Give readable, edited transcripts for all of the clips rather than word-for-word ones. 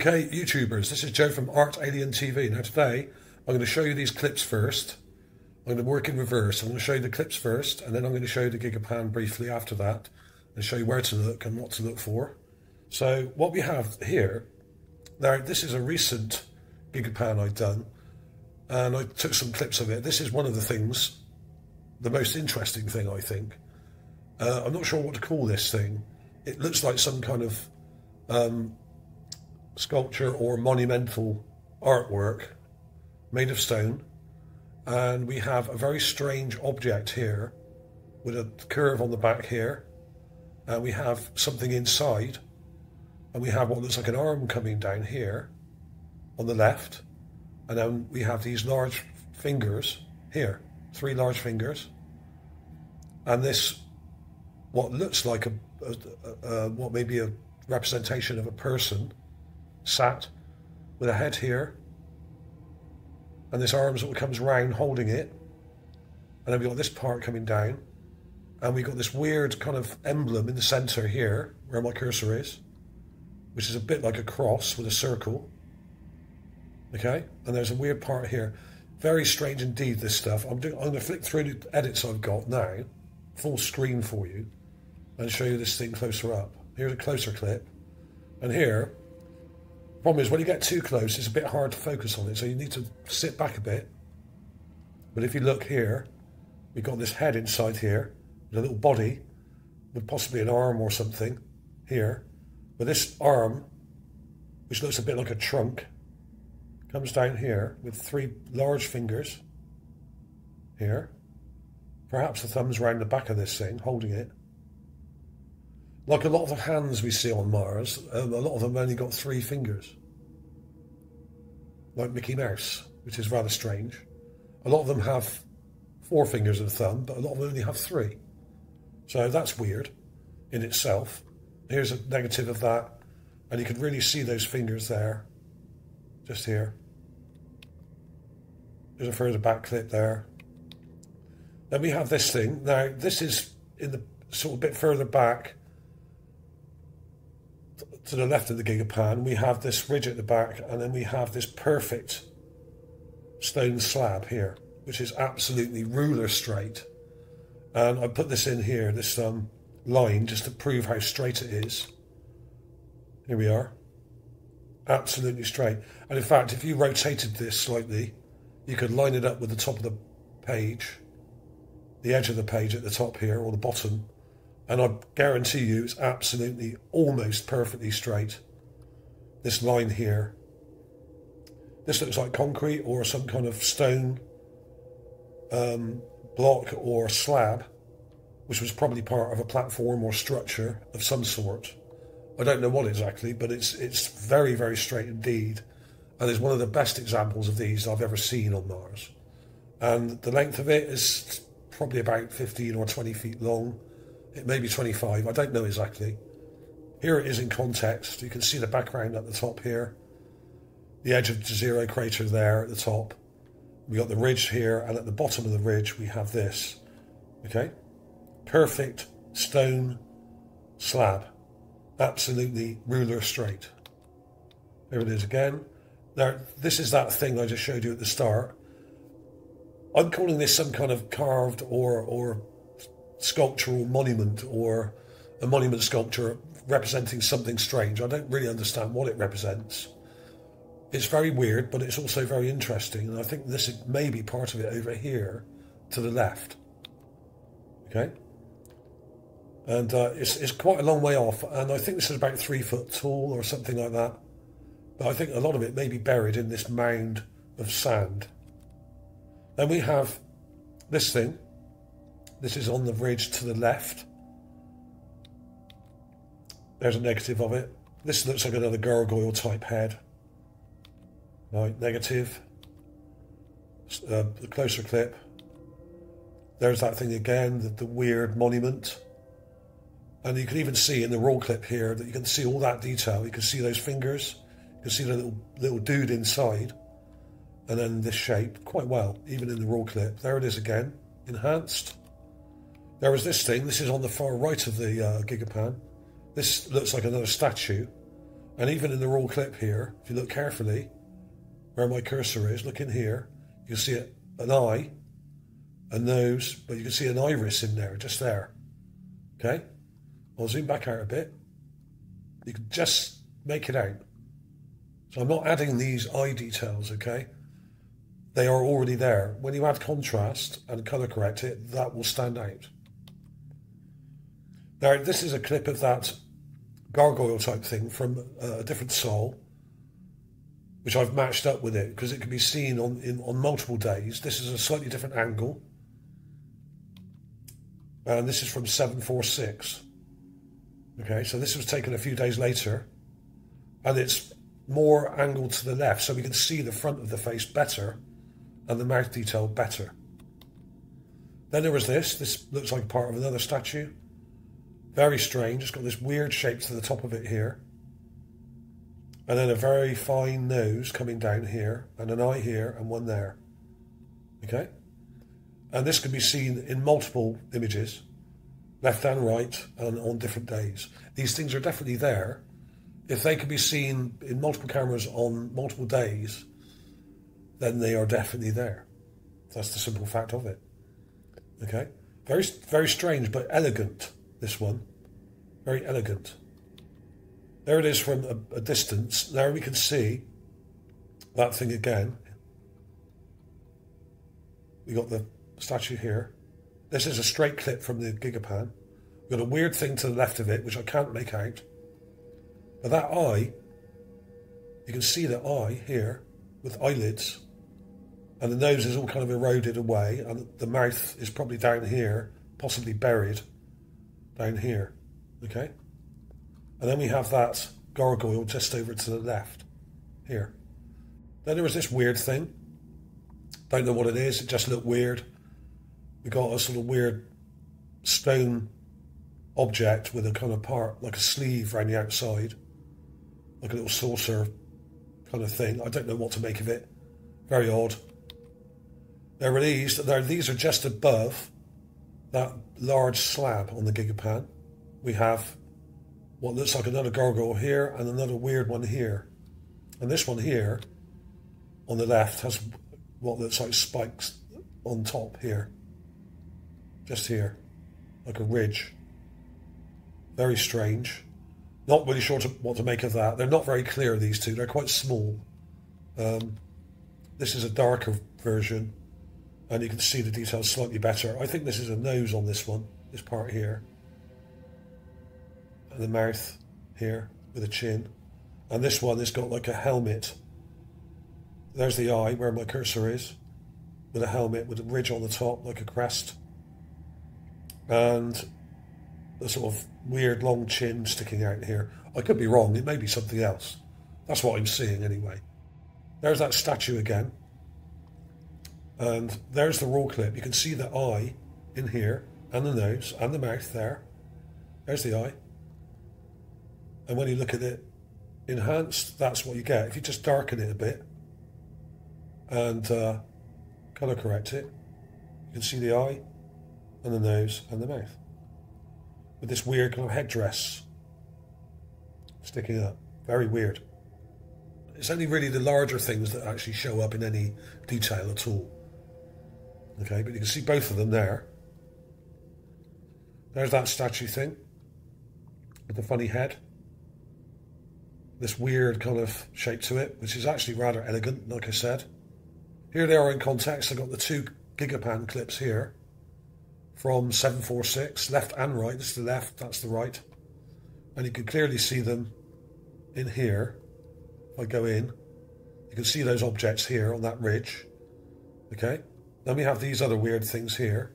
Okay, YouTubers, this is Joe from Art Alien TV. Now today, I'm going to show you these clips first. I'm going to work in reverse. I'm going to show you the clips first, and then I'm going to show you the Gigapan briefly after that, and show you where to look and what to look for. So what we have here, now this is a recent Gigapan I've done, and I took some clips of it. This is one of the things, the most interesting thing I think. I'm not sure what to call this thing. It looks like some kind of sculpture or monumental artwork made of stone, and we have a very strange object here with a curve on the back here, and we have something inside, and we have what looks like an arm coming down here on the left, and then we have these large fingers here, 3 large fingers, and this what looks like what may be a representation of a person sat with a head here, and this arm sort of comes round holding it, and then we've got this part coming down, and we've got this weird kind of emblem in the centre here where my cursor is, which is a bit like a cross with a circle. Okay, and there's a weird part here. Very strange indeed, this stuff. I'm going to flick through the edits I've got now, full screen for you, and show you this thing closer up. Here's a closer clip, and here, problem is when you get too close, it's a bit hard to focus on it, so you need to sit back a bit. But if you look here, we've got this head inside here, with a little body, with possibly an arm or something here. But this arm, which looks a bit like a trunk, comes down here with 3 large fingers here. Perhaps the thumb's round the back of this thing, holding it. Like a lot of the hands we see on Mars, a lot of them only got 3 fingers. Like Mickey Mouse, which is rather strange. A lot of them have 4 fingers and a thumb, but a lot of them only have 3. So that's weird in itself. Here's a negative of that, and you can really see those fingers there, just here. There's a further back clip there. Then we have this thing. Now, this is in the sort of bit further back, to the left of the Gigapan. We have this ridge at the back, and then we have this perfect stone slab here, which is absolutely ruler straight. And I put this in here, this line, just to prove how straight it is. Here we are. Absolutely straight. And in fact, if you rotated this slightly, you could line it up with the top of the page, the edge of the page at the top here, or the bottom, and I guarantee you it's absolutely almost perfectly straight. This line here. This looks like concrete or some kind of stone block or slab, which was probably part of a platform or structure of some sort. I don't know what exactly, but it's very, very straight indeed, and is one of the best examples of these I've ever seen on Mars. And the length of it is probably about 15 or 20 feet long. It may be 25, I don't know exactly. Here it is in context. You can see the background at the top here. The edge of the Jezero crater there at the top. We got the ridge here, and at the bottom of the ridge we have this. Okay? Perfect stone slab. Absolutely ruler straight. There it is again. Now, this is that thing I just showed you at the start. I'm calling this some kind of carved or sculptural monument, or a monument sculpture representing something strange. I don't really understand what it represents. It's very weird, but it's also very interesting, and I think this may be part of it over here to the left. Okay? And it's quite a long way off, and I think this is about 3 foot tall or something like that. But I think a lot of it may be buried in this mound of sand. Then we have this thing. This is on the ridge to the left. There's a negative of it. This looks like another gargoyle type head. Right, negative. The closer clip. There's that thing again, the weird monument. And you can even see in the raw clip here that you can see all that detail. You can see those fingers. You can see the little dude inside. And then this shape quite well, even in the raw clip. There it is again, enhanced. There was this thing. This is on the far right of the Gigapan. This looks like another statue. And even in the raw clip here, if you look carefully, where my cursor is, look in here, you can see an eye, a nose, but you can see an iris in there, just there. Okay? I'll zoom back out a bit. You can just make it out. So I'm not adding these eye details, okay? They are already there. When you add contrast and colour correct it, that will stand out. Now, this is a clip of that gargoyle type thing from a different Sol, which I've matched up with it because it can be seen on multiple days. This is a slightly different angle. And this is from 746. Okay, so this was taken a few days later. And it's more angled to the left, so we can see the front of the face better and the mouth detail better. Then there was this. This looks like part of another statue. Very strange. It's got this weird shape to the top of it here. And then a very fine nose coming down here, and an eye here, and one there. Okay? And this can be seen in multiple images, left and right, and on different days. These things are definitely there. If they can be seen in multiple cameras on multiple days, then they are definitely there. That's the simple fact of it. Okay? Very, very strange, but elegant, this one. Very elegant. There it is from a distance. Now we can see that thing again. We got the statue here. This is a straight clip from the Gigapan. We've got a weird thing to the left of it, which I can't make out. But that eye, you can see the eye here with eyelids. And the nose is all kind of eroded away. And the mouth is probably down here, possibly buried down here. Okay? And then we have that gargoyle just over to the left, here. Then there was this weird thing. Don't know what it is, it just looked weird. We got a sort of weird stone object with a kind of part, like a sleeve around the outside. Like a little saucer kind of thing. I don't know what to make of it. Very odd. There were these are just above that large slab on the Gigapan. We have what looks like another gargoyle here and another weird one here. And this one here on the left has what looks like spikes on top here. Just here. Like a ridge. Very strange. Not really sure what to make of that. They're not very clear, these two. They're quite small. This is a darker version. And you can see the details slightly better. I think this is a nose on this one. This part here. And the mouth here with a chin. And this one has got like a helmet. There's the eye where my cursor is. With a helmet with a ridge on the top like a crest. And the sort of weird long chin sticking out here. I could be wrong. It may be something else. That's what I'm seeing anyway. There's that statue again. And there's the raw clip. You can see the eye in here. And the nose and the mouth there. There's the eye. And when you look at it enhanced, that's what you get. If you just darken it a bit and colour correct it, you can see the eye and the nose and the mouth. With this weird kind of headdress sticking up. Very weird. It's only really the larger things that actually show up in any detail at all. Okay, but you can see both of them there. There's that statue thing with the funny head. This weird kind of shape to it, which is actually rather elegant, like I said. Here they are in context. I've got the two Gigapan clips here from 746, left and right. This is the left, that's the right. And you can clearly see them in here. If I go in, you can see those objects here on that ridge. Okay? Then we have these other weird things here,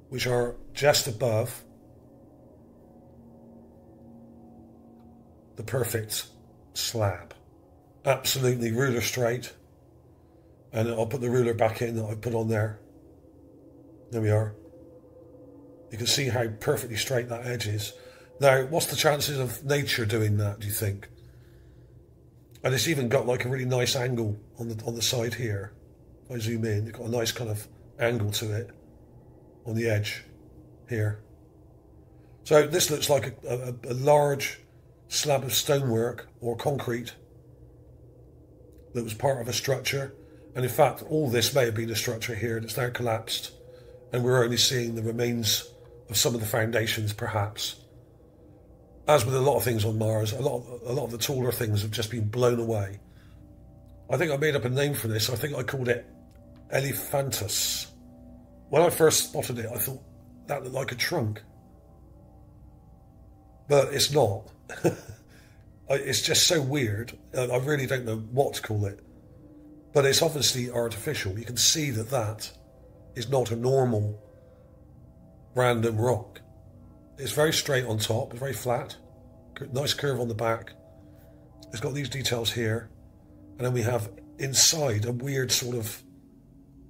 which are just above the perfect slab. Absolutely ruler straight. And I'll put the ruler back in that I put on there. There we are. You can see how perfectly straight that edge is. Now, what's the chances of nature doing that, do you think? And it's even got like a really nice angle on the side here. If I zoom in, you've got a nice kind of angle to it on the edge here. So this looks like a large slab of stonework or concrete that was part of a structure. And in fact, all this may have been a structure here that's now collapsed, and we're only seeing the remains of some of the foundations, perhaps. As with a lot of things on Mars, a lot of the taller things have just been blown away. I think I made up a name for this. I think I called it Elephantus. When I first spotted it, I thought that looked like a trunk. But it's not. It's just so weird. I really don't know what to call it. But it's obviously artificial. You can see that that is not a normal random rock. It's very straight on top, it's very flat, nice curve on the back. It's got these details here, and then we have inside a weird sort of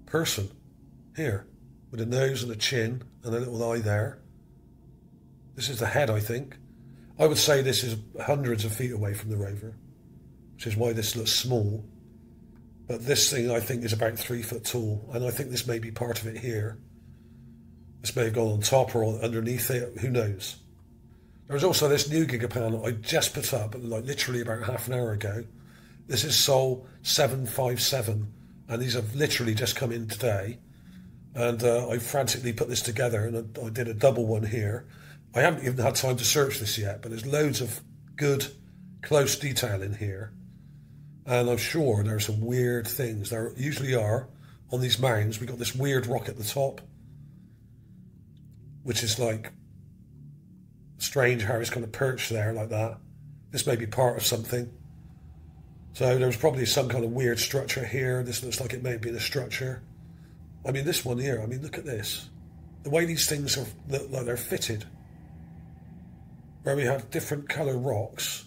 person here with a nose and a chin and a little eye there. This is the head, I think. I would say this is hundreds of feet away from the rover, which is why this looks small. But this thing, I think, is about 3 foot tall, and I think this may be part of it here. This may have gone on top or underneath it, who knows. There was also this new Gigapan I just put up, like literally about half an hour ago. This is Sol 757, and these have literally just come in today. And I frantically put this together, and I did a double one here. I haven't even had time to search this yet, but there's loads of good, close detail in here. And I'm sure there are some weird things. There usually are on these mounds. We've got this weird rock at the top, which is like strange how it's kind of perched there like that. This may be part of something. So there's probably some kind of weird structure here. This looks like it may be a structure. I mean, this one here, I mean, look at this. The way these things are, like they're fitted. Where we have different colour rocks.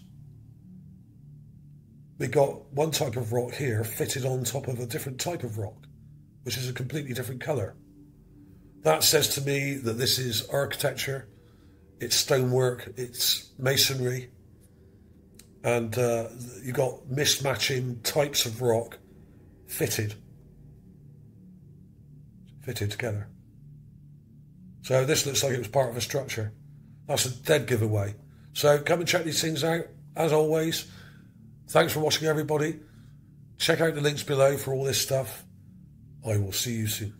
We got one type of rock here fitted on top of a different type of rock, which is a completely different colour. That says to me that this is architecture, it's stonework, it's masonry, and you got mismatching types of rock fitted together. So this looks like it was part of a structure. That's a dead giveaway. So come and check these things out. As always, thanks for watching, everybody. Check out the links below for all this stuff. I will see you soon.